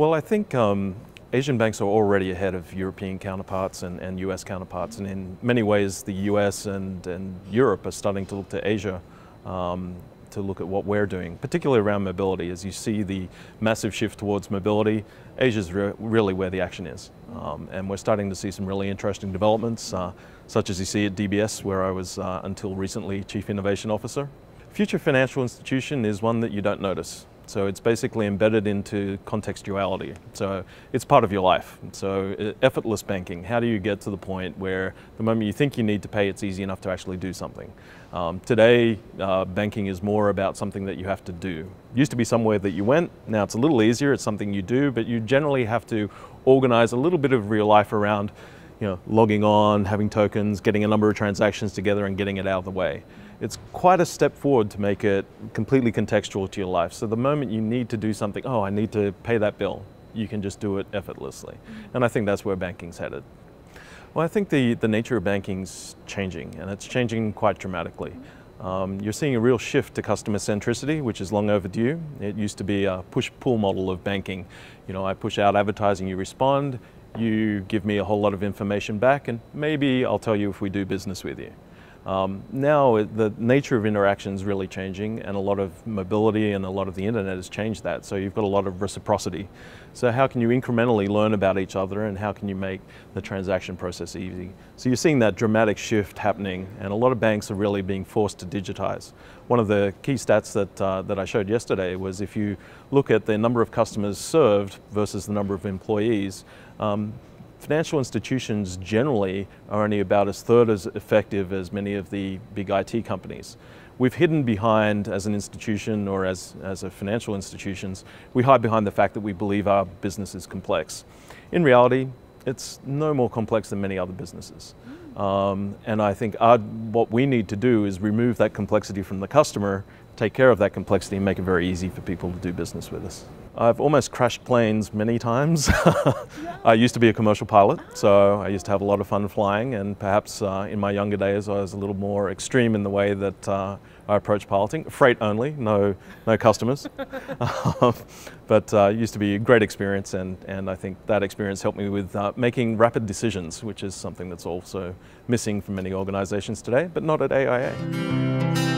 Well, I think Asian banks are already ahead of European counterparts and US counterparts, and in many ways the US and Europe are starting to look to Asia to look at what we're doing, particularly around mobility. As you see the massive shift towards mobility, Asia's really where the action is. And we're starting to see some really interesting developments, such as you see at DBS, where I was until recently Chief Innovation Officer. Future financial institution is one that you don't notice. So it's basically embedded into contextuality. So it's part of your life. So effortless banking, how do you get to the point where the moment you think you need to pay, it's easy enough to actually do something? Today, banking is more about something that you have to do. It used to be somewhere that you went, now it's a little easier, it's something you do, but you generally have to organize a little bit of real life around logging on, having tokens, getting a number of transactions together and getting it out of the way. It's quite a step forward to make it completely contextual to your life. So the moment you need to do something, oh, I need to pay that bill, you can just do it effortlessly. And I think that's where banking's headed. Well, I think the nature of banking's changing, and it's changing quite dramatically. You're seeing a real shift to customer centricity, which is long overdue. It used to be a push-pull model of banking. I push out advertising, you respond, you give me a whole lot of information back, and maybe I'll tell you if we do business with you. Now the nature of interaction is really changing, and a lot of mobility and a lot of the internet has changed that. So you've got a lot of reciprocity. So how can you incrementally learn about each other, and how can you make the transaction process easy? So you're seeing that dramatic shift happening, and a lot of banks are really being forced to digitize. One of the key stats that I showed yesterday was if you look at the number of customers served versus the number of employees, financial institutions generally are only about a third as effective as many of the big IT companies. We've hidden behind, as an institution or as a financial institutions, we hide behind the fact that we believe our business is complex. In reality, it's no more complex than many other businesses. And I think what we need to do is remove that complexity from the customer, take care of that complexity, and make it very easy for people to do business with us. I've almost crashed planes many times. I used to be a commercial pilot, so I used to have a lot of fun flying, and perhaps in my younger days I was a little more extreme in the way that I approached piloting. Freight only, no customers. But it used to be a great experience, and I think that experience helped me with making rapid decisions, which is something that's also missing from many organizations today, but not at AIA.